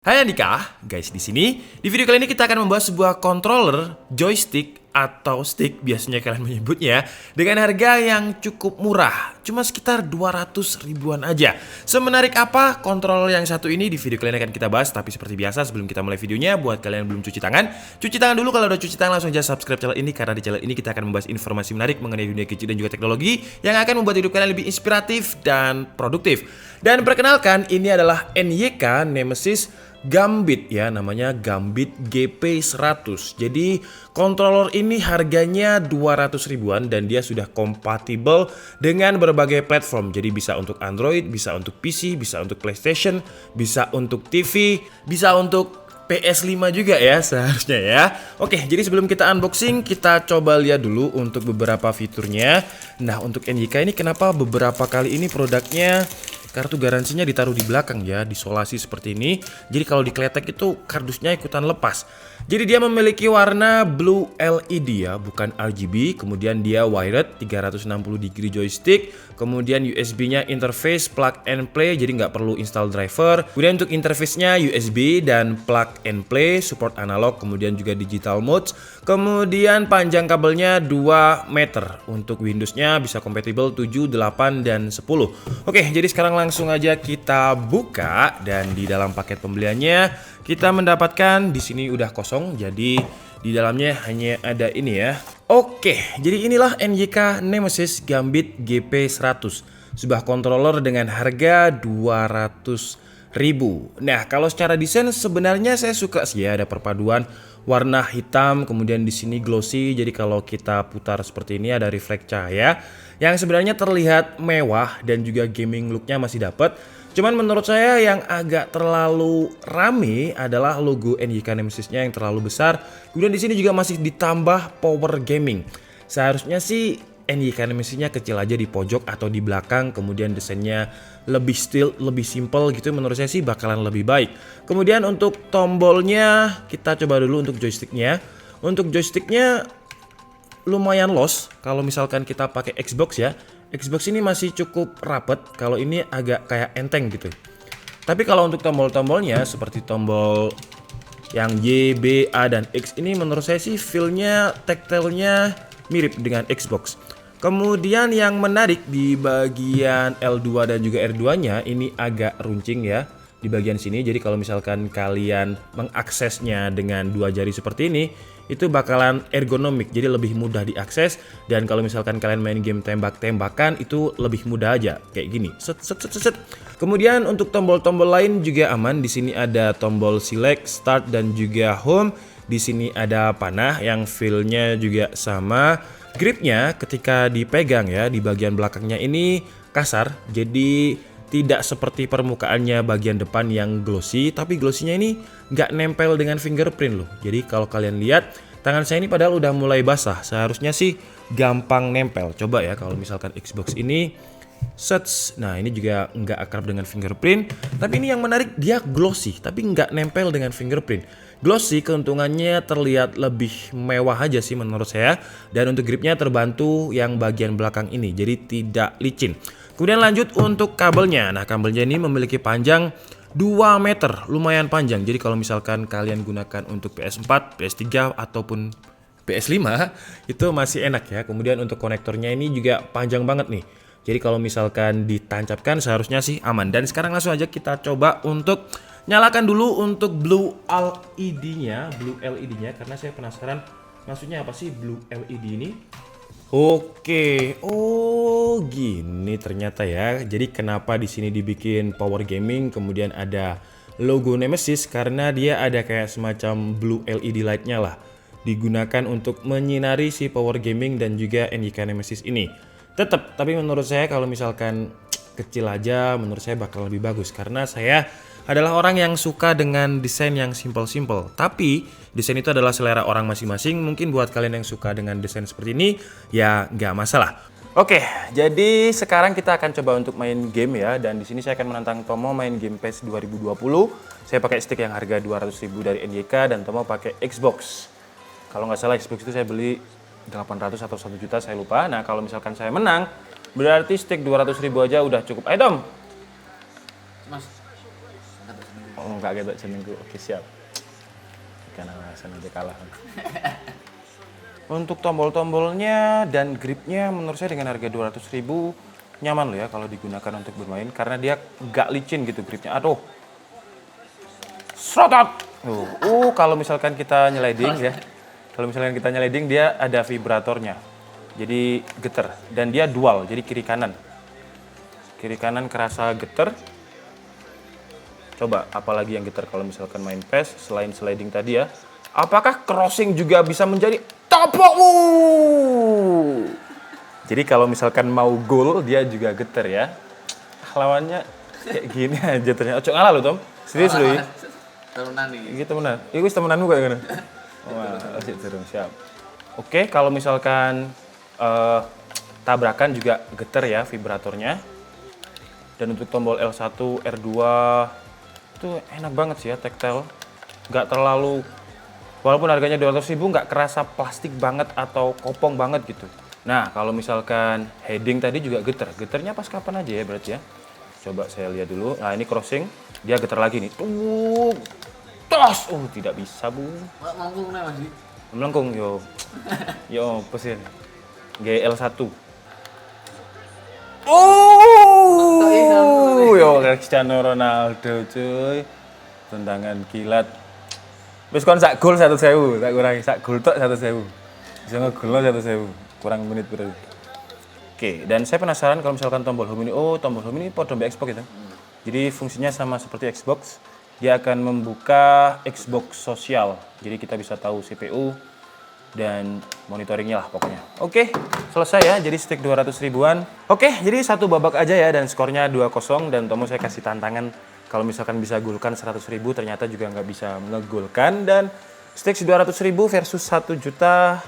Hai Andika, guys di sini. Di video kali ini kita akan membahas sebuah controller, joystick atau stick biasanya kalian menyebutnya dengan harga yang cukup murah, cuma sekitar 200 ribuan aja. Semenarik apa controller yang satu ini di video kali ini akan kita bahas, tapi seperti biasa sebelum kita mulai videonya, buat kalian yang belum cuci tangan dulu. Kalau udah cuci tangan langsung aja subscribe channel ini, karena di channel ini kita akan membahas informasi menarik mengenai dunia gadget dan juga teknologi yang akan membuat hidup kalian lebih inspiratif dan produktif. Dan perkenalkan, ini adalah NYK Nemesis Gambit ya, namanya Gambit GP100. Jadi controller ini harganya 200 ribuan dan dia sudah kompatibel dengan berbagai platform. Jadi bisa untuk Android, bisa untuk PC, bisa untuk PlayStation, bisa untuk TV, bisa untuk PS5 juga ya seharusnya ya. Oke, jadi sebelum kita unboxing, kita coba lihat dulu untuk beberapa fiturnya. Nah, untuk NYK ini kenapa beberapa kali ini produknya kartu garansinya ditaruh di belakang ya, disolasi seperti ini. Jadi kalau dikletek itu kardusnya ikutan lepas. Jadi dia memiliki warna blue LED ya, bukan RGB. Kemudian dia wired 360 degree joystick. Kemudian USB-nya interface plug and play, jadi nggak perlu install driver. Kemudian untuk interface-nya USB dan plug and play, support analog, kemudian juga digital mode. Kemudian panjang kabelnya 2 meter. Untuk Windows-nya bisa kompatibel 7, 8, dan 10. Oke, jadi sekarang langsung aja kita buka, dan di dalam paket pembeliannya kita mendapatkan di sini udah kosong, jadi di dalamnya hanya ada ini ya. Oke, jadi inilah NYK Nemesis Gambit GP100, sebuah controller dengan harga 200 ribu. Nah, kalau secara desain sebenarnya saya suka sih ya, ada perpaduan warna hitam, kemudian di sini glossy. Jadi kalau kita putar seperti ini ada refleks cahaya yang sebenarnya terlihat mewah dan juga gaming looknya masih dapat. Cuman menurut saya yang agak terlalu rame adalah logo NYK Nemesis-nya yang terlalu besar. Kemudian di sini juga masih ditambah power gaming. Seharusnya sih NYK Nemesis-nya kecil aja di pojok atau di belakang, kemudian desainnya lebih still, lebih simple gitu, menurut saya sih bakalan lebih baik. Kemudian untuk tombolnya kita coba dulu untuk joysticknya. Untuk joysticknya lumayan los kalau misalkan kita pakai Xbox ya. Xbox ini masih cukup rapet, kalau ini agak kayak enteng gitu. Tapi kalau untuk tombol-tombolnya seperti tombol yang Y, B, A, dan X ini menurut saya sih feel-nya, tactile-nya mirip dengan Xbox. Kemudian yang menarik di bagian L2 dan juga R2-nya ini agak runcing ya di bagian sini. Jadi kalau misalkan kalian mengaksesnya dengan dua jari seperti ini, itu bakalan ergonomik, jadi lebih mudah diakses. Dan kalau misalkan kalian main game tembak-tembakan itu lebih mudah aja kayak gini. Set, set, set, set. Kemudian untuk tombol-tombol lain juga aman. Di sini ada tombol select, start, dan juga home. Di sini ada panah yang feel-nya juga sama. Gripnya ketika dipegang ya di bagian belakangnya ini kasar, jadi tidak seperti permukaannya bagian depan yang glossy, tapi glossy-nya ini nggak nempel dengan fingerprint loh. Jadi kalau kalian lihat tangan saya ini padahal udah mulai basah, seharusnya sih gampang nempel. Coba ya kalau misalkan Xbox ini sets, nah ini juga nggak akrab dengan fingerprint. Tapi ini yang menarik, dia glossy tapi nggak nempel dengan fingerprint. Glossy keuntungannya terlihat lebih mewah aja sih menurut saya. Dan untuk gripnya terbantu yang bagian belakang ini, jadi tidak licin. Kemudian lanjut untuk kabelnya. Nah, kabelnya ini memiliki panjang 2 meter, lumayan panjang. Jadi kalau misalkan kalian gunakan untuk PS4, PS3 ataupun PS5 itu masih enak ya. Kemudian untuk konektornya ini juga panjang banget nih. Jadi kalau misalkan ditancapkan seharusnya sih aman. Dan sekarang langsung aja kita coba untuk nyalakan dulu untuk blue LED-nya, karena saya penasaran maksudnya apa sih blue LED ini. Oke, oh gini ternyata ya. Jadi kenapa di sini dibikin power gaming, kemudian ada logo Nemesis karena dia ada kayak semacam blue LED light-nya lah. Digunakan untuk menyinari si power gaming dan juga NYK Nemesis ini. Tapi menurut saya kalau misalkan kecil aja menurut saya bakal lebih bagus, karena saya adalah orang yang suka dengan desain yang simple-simple. Tapi desain itu adalah selera orang masing-masing. Mungkin buat kalian yang suka dengan desain seperti ini ya nggak masalah. Oke, jadi sekarang kita akan coba untuk main game ya. Dan di sini saya akan menantang Tomo main game PES 2020. Saya pakai stick yang harga 200 ribu dari NYK dan Tomo pakai Xbox. Kalau nggak salah Xbox itu saya beli 800 atau 1 juta, saya lupa. Nah, kalau misalkan saya menang, berarti stick 200 ribu aja udah cukup. Ayo Tom. Mas. Oh, enggak gitu jenengku. Oke, siap. Karena alasan nanti kalah. Untuk tombol-tombolnya dan gripnya menurut saya dengan harga 200.000 nyaman loh ya kalau digunakan untuk bermain karena dia nggak licin gitu gripnya. Aduh. Srotot. Kalau misalkan kita nyeleding ya. Kalau misalkan kita nyeleding dia ada vibratornya. Jadi getar dan dia dual, jadi kiri kanan. Kiri kanan kerasa getar. Coba apalagi yang getar kalau misalkan main PES selain sliding tadi ya. Apakah crossing juga bisa menjadi topokmu? Jadi kalau misalkan mau gol dia juga getar ya. Lawannya kayak gini aja ternyata. Ojo ngalah lo Tom. Serius lo ya. Temenan nih. Gitu temenan. Iku wis temenanmu kayak gini. Wah, asik terus siap. Oke, kalau misalkan tabrakan juga getar ya vibratornya. Dan untuk tombol L1, R2 itu enak banget sih ya tactile. Nggak terlalu, walaupun harganya 200.000 nggak kerasa plastik banget atau kopong banget gitu. Nah, kalau misalkan heading tadi juga getar. Getarnya pas kapan aja ya berarti ya. Coba saya lihat dulu. Nah, ini crossing, dia getar lagi nih. Tos! Tidak bisa, Bu. Melengkung nih Mas. Melengkung, yo. Yo, pesin. GL1. Yo Cristiano Ronaldo cuy. Tendangan kilat. Wis kon sak gol 100.000, tak kurangi sak gol tok 100.000. Bisa ngegol 100.000, kurang menit berarti. Oke, dan saya penasaran kalau misalkan tombol home ini, tombol home ini podo mbek Xbox gitu. Jadi fungsinya sama seperti Xbox. Dia akan membuka Xbox sosial. Jadi kita bisa tahu CPU dan monitoringnya lah pokoknya. Oke, selesai ya. Jadi stick 200.000-an. Oke, jadi satu babak aja ya dan skornya 2-0 dan Tomo saya kasih tantangan kalau misalkan bisa gulkan 100.000 ternyata juga nggak bisa ngegulkan dan stick 200.000 versus 1 juta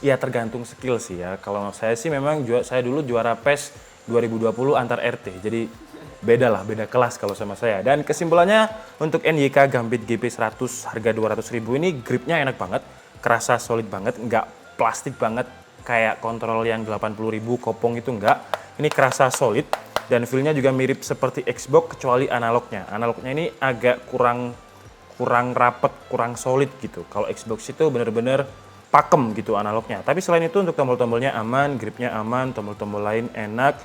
ya tergantung skill sih ya. Kalau saya sih memang saya dulu juara PES 2020 antar RT. Jadi beda kelas kalau sama saya. Dan kesimpulannya untuk NYK Gambit GP100 harga 200.000 ini gripnya enak banget. Kerasa solid banget, nggak plastik banget kayak kontrol yang 80.000 kopong itu enggak. Ini kerasa solid dan feel-nya juga mirip seperti Xbox kecuali analognya. Analognya ini agak kurang rapet, kurang solid gitu. Kalau Xbox itu bener-bener pakem gitu analognya. Tapi selain itu untuk tombol-tombolnya aman, gripnya aman, tombol-tombol lain enak.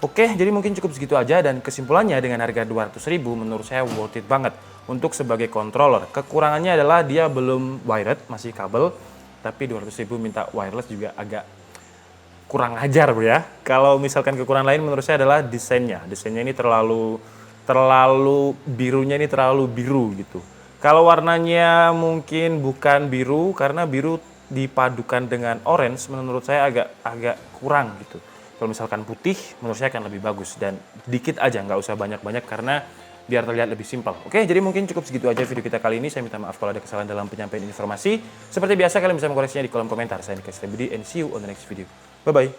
Oke, jadi mungkin cukup segitu aja dan kesimpulannya dengan harga 200.000 menurut saya worth it banget untuk sebagai controller. Kekurangannya adalah dia belum wired, masih kabel, tapi 200.000 minta wireless juga agak kurang ajar Bu ya. Kalau misalkan kekurangan lain menurut saya adalah desainnya. Desainnya ini terlalu birunya ini terlalu biru gitu. Kalau warnanya mungkin bukan biru karena biru dipadukan dengan orange menurut saya agak kurang gitu. Kalau misalkan putih, menurut saya akan lebih bagus. Dan dikit aja, nggak usah banyak-banyak karena biar terlihat lebih simpel. Oke, jadi mungkin cukup segitu aja video kita kali ini. Saya minta maaf kalau ada kesalahan dalam penyampaian informasi. Seperti biasa, kalian bisa mengkoreksinya di kolom komentar. Saya Niklas Rebudi, and see you on the next video. Bye-bye.